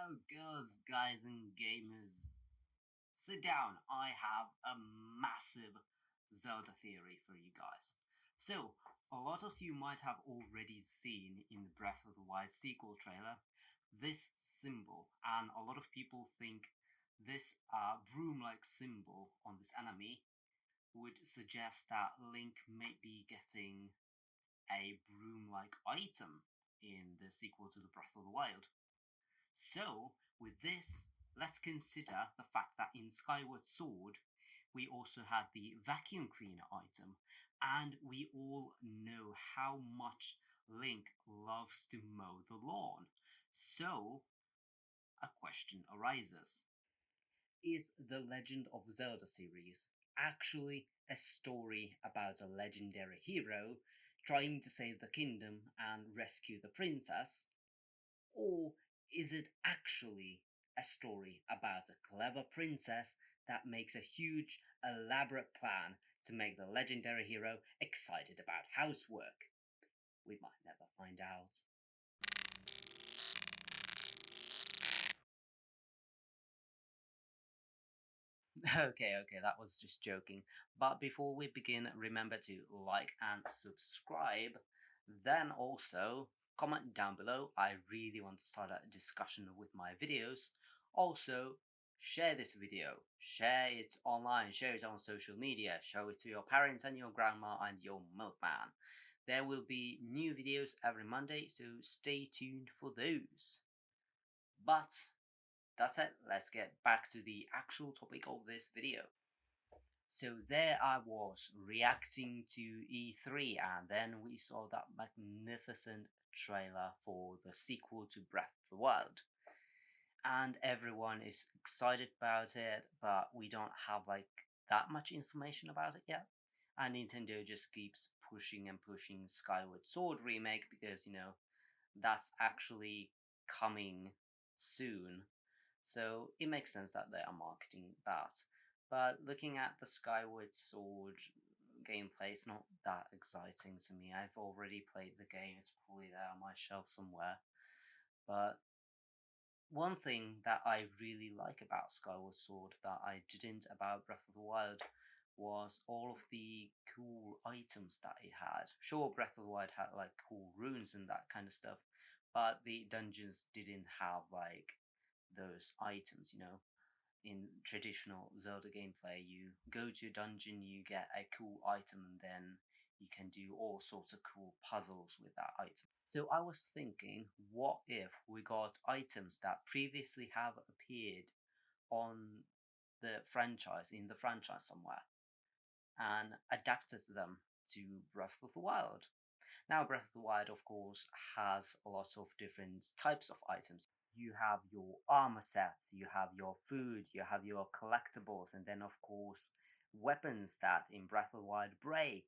Hello, girls, guys, and gamers. Sit down. I have a massive Zelda theory for you guys. So, a lot of you might have already seen in the Breath of the Wild sequel trailer this symbol, and a lot of people think this broom like symbol on this enemy would suggest that Link may be getting a broom like item in the sequel to the Breath of the Wild. So, with this, let's consider the fact that in Skyward Sword, we also had the vacuum cleaner item, and we all know how much Link loves to mow the lawn. So, a question arises. Is the Legend of Zelda series actually a story about a legendary hero trying to save the kingdom and rescue the princess? Or is it actually a story about a clever princess that makes a huge, elaborate plan to make the legendary hero excited about housework? We might never find out. Okay, that was just joking. But before we begin, remember to like and subscribe. Then also comment down below. I really want to start a discussion with my videos. Also, share this video. Share it online. Share it on social media. Show it to your parents and your grandma and your milkman. There will be new videos every Monday, so stay tuned for those. But that's it, let's get back to the actual topic of this video. So there I was reacting to E3, and then we saw that magnificent trailer for the sequel to Breath of the Wild. And everyone is excited about it, but we don't have like that much information about it yet. And Nintendo just keeps pushing and pushing Skyward Sword remake because that's actually coming soon. So it makes sense that they are marketing that. But looking at the Skyward Sword gameplay, it's not that exciting to me. I've already played the game, it's probably there on my shelf somewhere. But one thing that I really like about Skyward Sword that I didn't about Breath of the Wild was all of the cool items that it had. Sure, Breath of the Wild had like cool runes and that kind of stuff, but the dungeons didn't have like those items, In traditional Zelda gameplay, you go to a dungeon, you get a cool item, and then you can do all sorts of cool puzzles with that item. So I was thinking, what if we got items that previously have appeared on in the franchise somewhere, and adapted them to Breath of the Wild? Now, Breath of the Wild, of course, has lots of different types of items. You have your armor sets, you have your food, you have your collectibles, and then, of course, weapons that in Breath of the Wild break.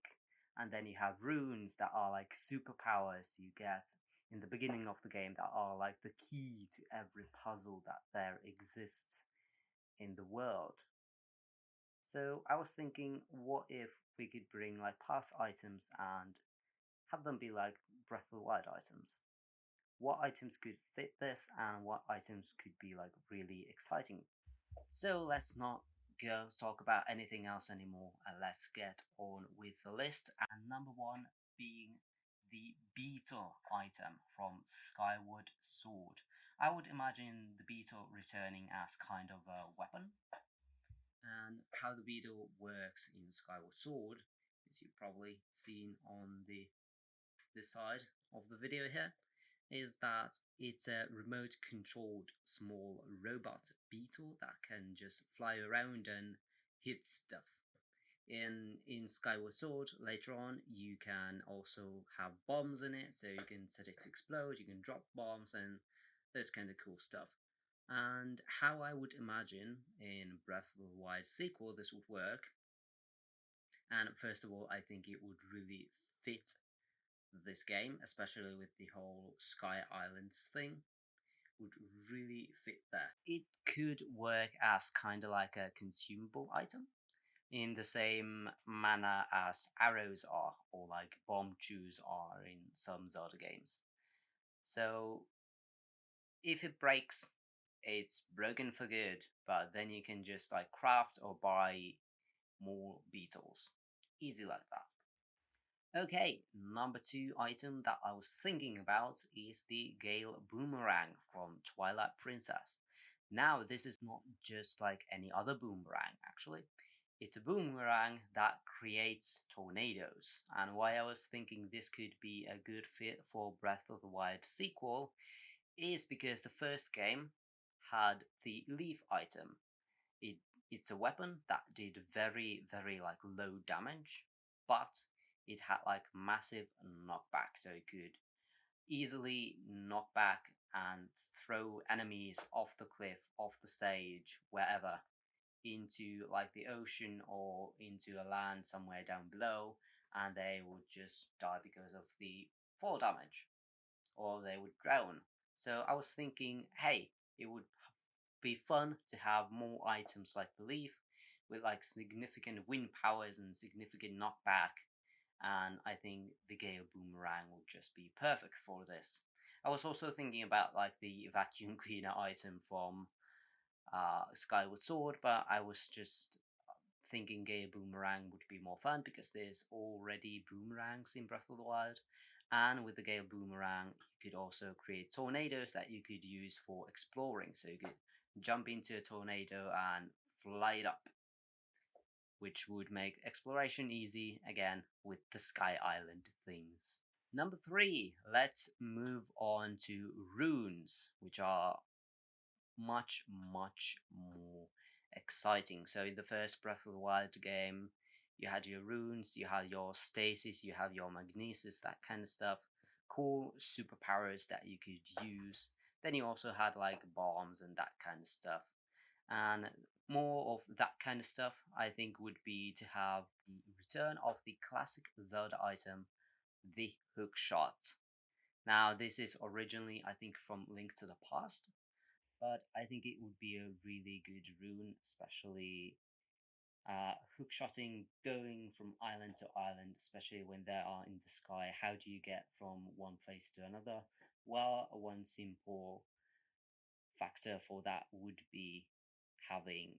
And then you have runes that are like superpowers you get in the beginning of the game that are like the key to every puzzle that there exists in the world. So I was thinking, what if we could bring like past items and have them be like Breath of the Wild items? What items could fit this and what items could be like really exciting? So let's not go talk about anything else anymore and let's get on with the list. And number one being the Beetle item from Skyward Sword. I would imagine the Beetle returning as kind of a weapon. And how the Beetle works in Skyward Sword, as you've probably seen on this side of the video here, is that it's a remote controlled small robot beetle that can just fly around and hit stuff. In Skyward Sword later on, you can also have bombs in it, so you can set it to explode, you can drop bombs and those kind of cool stuff. And how I would imagine in Breath of the Wild sequel this would work, and first of all, I think it would really fit this game, especially with the whole Sky Islands thing, would really fit there. It could work as kind of like a consumable item in the same manner as arrows are, or like bomb chews are in some Zelda games. So if it breaks, it's broken for good, but then you can just like craft or buy more beetles. Easy like that. Okay, number two item that I was thinking about is the Gale Boomerang from Twilight Princess. Now, this is not just like any other boomerang, actually. It's a boomerang that creates tornadoes. And why I was thinking this could be a good fit for Breath of the Wild sequel is because the first game had the leaf item. It it's a weapon that did very like low damage, but it had like massive knockback, so it could easily knock back and throw enemies off the cliff, off the stage, wherever, into like the ocean or into a land somewhere down below, and they would just die because of the fall damage, or they would drown. So I was thinking, hey, it would be fun to have more items like the leaf with like significant wind powers and significant knockback. And I think the Gale Boomerang will just be perfect for this. I was also thinking about like the vacuum cleaner item from Skyward Sword, but I was just thinking Gale Boomerang would be more fun because there's already boomerangs in Breath of the Wild. And with the Gale Boomerang, you could also create tornadoes that you could use for exploring. So you could jump into a tornado and fly it up, which would make exploration easy again with the Sky Island things. Number three, let's move on to runes, which are much more exciting. So in the first Breath of the Wild game, you had your runes, you had your stasis, you have your magnesis, that kind of stuff. Cool superpowers that you could use. Then you also had like bombs and that kind of stuff. And more of that kind of stuff, I think, would be to have the return of the classic Zelda item, the Hookshot. Now, this is originally, I think, from Link to the Past, but I think it would be a really good rune, especially hookshotting, going from island to island, especially when they are in the sky. How do you get from one place to another? Well, one simple factor for that would be having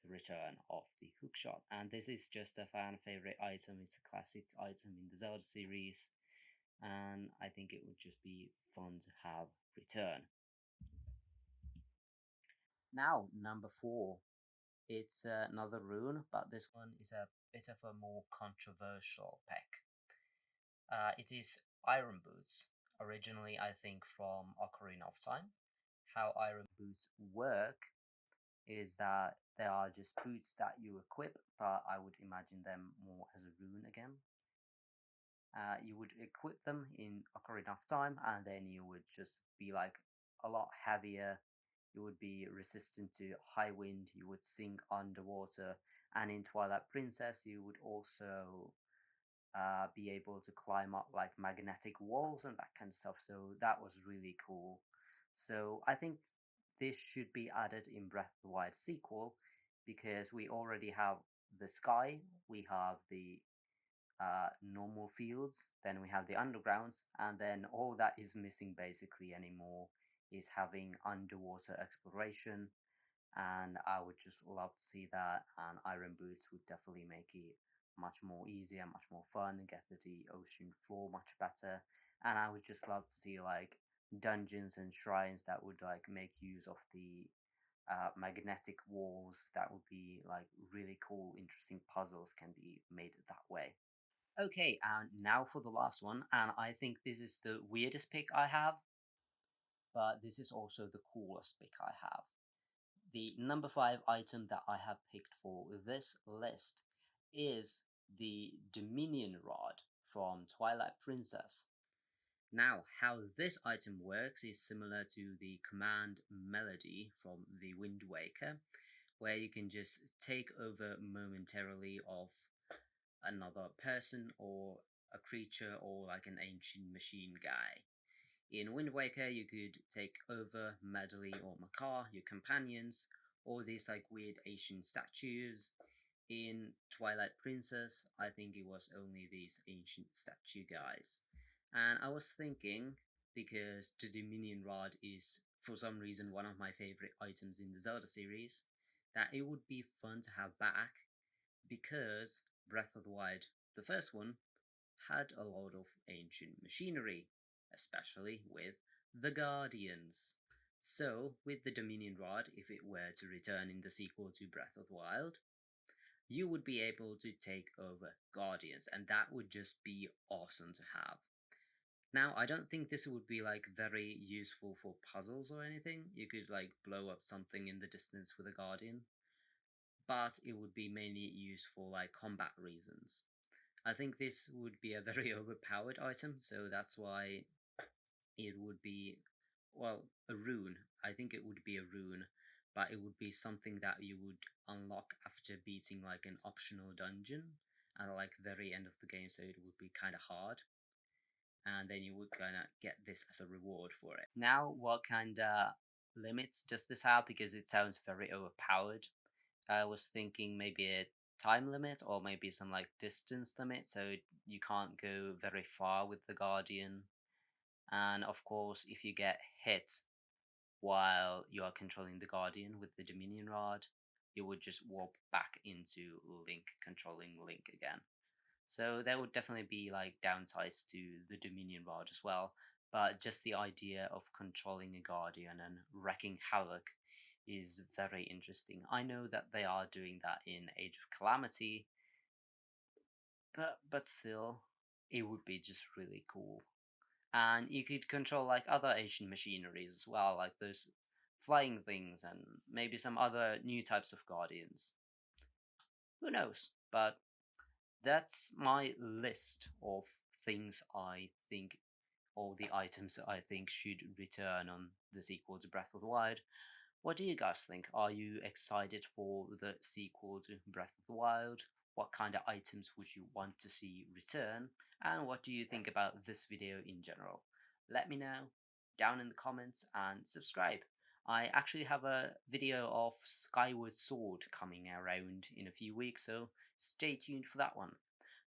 the return of the hookshot. And this is just a fan favorite item, it's a classic item in the Zelda series, and I think it would just be fun to have return. Now, number four. It's another rune, but this one is a bit of a more controversial pick. It is Iron Boots, originally, I think, from Ocarina of Time. How Iron Boots work is that they are just boots that you equip, but I would imagine them more as a rune again. You would equip them in Ocarina of Time, and then you would just be like a lot heavier. You would be resistant to high wind. You would sink underwater, and in Twilight Princess, you would also be able to climb up like magnetic walls and that kind of stuff. So that was really cool. So I think this should be added in Breath of the Wild sequel because we already have the sky, we have the normal fields, then we have the undergrounds, and then all that is missing basically anymore is having underwater exploration. And I would just love to see that. And Iron Boots would definitely make it much more easier, much more fun, get to the ocean floor much better. And I would just love to see like dungeons and shrines that would like make use of the magnetic walls. That would be like really cool, interesting puzzles can be made that way. Okay, and now for the last one, and I think this is the weirdest pick I have, but this is also the coolest pick I have. The number five item that I have picked for this list is the Dominion Rod from Twilight Princess. Now, how this item works is similar to the command melody from the Wind Waker, where you can just take over momentarily of another person or a creature or like an ancient machine guy. In Wind Waker, you could take over Medley or Makar, your companions, or these like weird Asian statues. In Twilight Princess, I think it was only these ancient statue guys. And I was thinking, because the Dominion Rod is for some reason, one of my favorite items in the Zelda series that it would be fun to have back because Breath of the Wild, the first one, had a lot of ancient machinery, especially with the Guardians. So, with the Dominion Rod, if it were to return in the sequel to Breath of the Wild, you would be able to take over Guardians, and that would just be awesome to have. Now, I don't think this would be like very useful for puzzles or anything. You could like blow up something in the distance with a Guardian, but it would be mainly used for like combat reasons. I think this would be a very overpowered item, so that's why it would be, well, a rune. I think it would be a rune, but it would be something that you would unlock after beating like an optional dungeon at like very end of the game, so it would be kind of hard, and then you would kind of get this as a reward for it. Now, what kind of limits does this have? Because it sounds very overpowered. I was thinking maybe a time limit or maybe some like distance limit, so you can't go very far with the Guardian. And of course, if you get hit while you are controlling the Guardian with the Dominion Rod, you would just warp back into Link controlling Link again. So there would definitely be like downsides to the Dominion Rod as well, but just the idea of controlling a Guardian and wreaking havoc is very interesting. I know that they are doing that in Age of Calamity, but still, it would be just really cool. And you could control like other ancient machineries as well, like those flying things and maybe some other new types of Guardians. Who knows? But that's my list of things I think, or the items that I think should return on the sequel to Breath of the Wild. What do you guys think? Are you excited for the sequel to Breath of the Wild? What kind of items would you want to see return? And what do you think about this video in general? Let me know down in the comments and subscribe. I actually have a video of Skyward Sword coming around in a few weeks, so stay tuned for that one.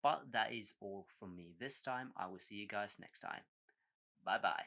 But that is all from me this time. I will see you guys next time. Bye bye.